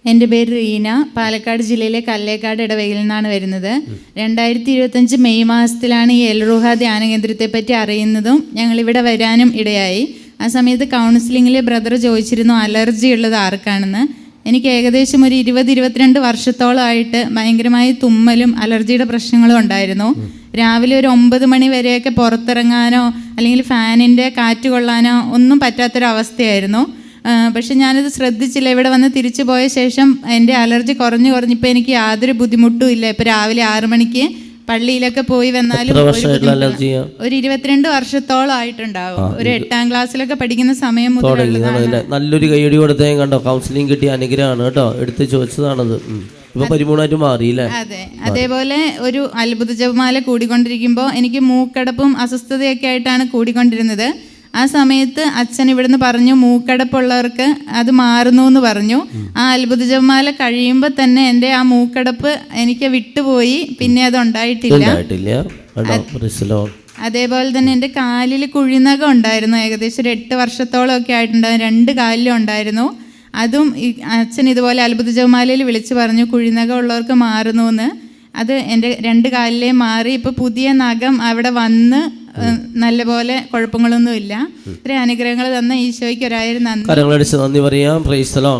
എൻ്റെ പേര് റീന. പാലക്കാട് ജില്ലയിലെ കല്ലേക്കാട് ഇടവകയിൽ നിന്നാണ് വരുന്നത്. 2025 മെയ് മാസത്തിലാണ് ഈ എൽറുഹ ധ്യാന കേന്ദ്രത്തെപ്പറ്റി അറിയുന്നതും ഞങ്ങളിവിടെ വരാനും ഇടയായി. ആ സമയത്ത് കൗൺസിലിങ്ങിൽ ബ്രദർ ചോദിച്ചിരുന്നു അലർജി ഉള്ളത് ആർക്കാണെന്ന്. എനിക്ക് ഏകദേശം ഒരു 20-22 വർഷത്തോളമായിട്ട് ഭയങ്കരമായ തുമ്മലും അലർജിയുടെ പ്രശ്നങ്ങളും ഉണ്ടായിരുന്നു. രാവിലെ ഒരു 9 മണി വരെയൊക്കെ പുറത്തിറങ്ങാനോ അല്ലെങ്കിൽ ഫാനിൻ്റെ കാറ്റ് കൊള്ളാനോ ഒന്നും പറ്റാത്തൊരവസ്ഥയായിരുന്നു. പക്ഷെ ഞാനത് ശ്രദ്ധിച്ചില്ല. ഇവിടെ വന്ന് തിരിച്ചു പോയ ശേഷം എൻ്റെ അലർജി കുറഞ്ഞിപ്പോൾ എനിക്ക് യാതൊരു ബുദ്ധിമുട്ടും ഇല്ല. ഇപ്പോൾ രാവിലെ 6 മണിക്ക് പള്ളിയിലൊക്കെ പോയി വന്നാലും ഒരു 22 വർഷത്തോളം ആയിട്ടുണ്ടാവും. ഒരു 8ാം ക്ലാസ്സിലൊക്കെ പഠിക്കുന്ന സമയം മുതൽ. നല്ലൊരു കൈയടി കൊടുത്തേ കണ്ടോ. കൗൺസിലിംഗ് കിട്ടിയ അനുഗ്രഹമാണ് കേട്ടോ. എടുത്ത് ചോദിച്ചതാണത്. ഇപ്പൊ പരിപൂർണമായിട്ട് മാറിയില്ലേ? അതെ. അതേപോലെ ഒരു അത്ഭുത ജപമാല കൂടിക്കൊണ്ടിരിക്കുമ്പോൾ എനിക്ക് മൂക്കടപ്പും അസ്വസ്ഥതയൊക്കെ ആയിട്ടാണ് കൂടിക്കൊണ്ടിരുന്നത്. ആ സമയത്ത് അച്ഛൻ ഇവിടുന്ന് പറഞ്ഞു മൂക്കടപ്പുള്ളവർക്ക് അത് മാറുന്നു എന്ന് പറഞ്ഞു. ആ അത്ഭുത ജപമാല കഴിയുമ്പോൾ തന്നെ എൻ്റെ ആ മൂക്കടപ്പ് എനിക്ക് വിട്ടുപോയി. പിന്നെ അത് ഉണ്ടായിട്ടില്ല. അതേപോലെ തന്നെ എൻ്റെ കാലിൽ കുഴിനകം ഉണ്ടായിരുന്നു. ഏകദേശം ഒരു 8 വർഷത്തോളം ഒക്കെ ആയിട്ടുണ്ടായിരുന്നു. 2 കാലിലും ഉണ്ടായിരുന്നു. അതും അച്ഛൻ ഇതുപോലെ അത്ഭുത ജപമാലയിൽ വിളിച്ചു പറഞ്ഞു കുഴിനകം ഉള്ളവർക്ക് മാറുന്നു എന്ന്. അത് എൻ്റെ 2 കാലിലേ മാറി. ഇപ്പോൾ പുതിയ നഖം അവിടെ വന്ന് നല്ലപോലെ കുഴപ്പങ്ങളൊന്നും ഇല്ല. ഇത്രയും അനുഗ്രഹങ്ങൾ തന്ന ഈശോയ്ക്ക് 1000 നന്ദി. കരങ്ങളടിച്ച് നന്ദി പറയാം. Praise the Lord.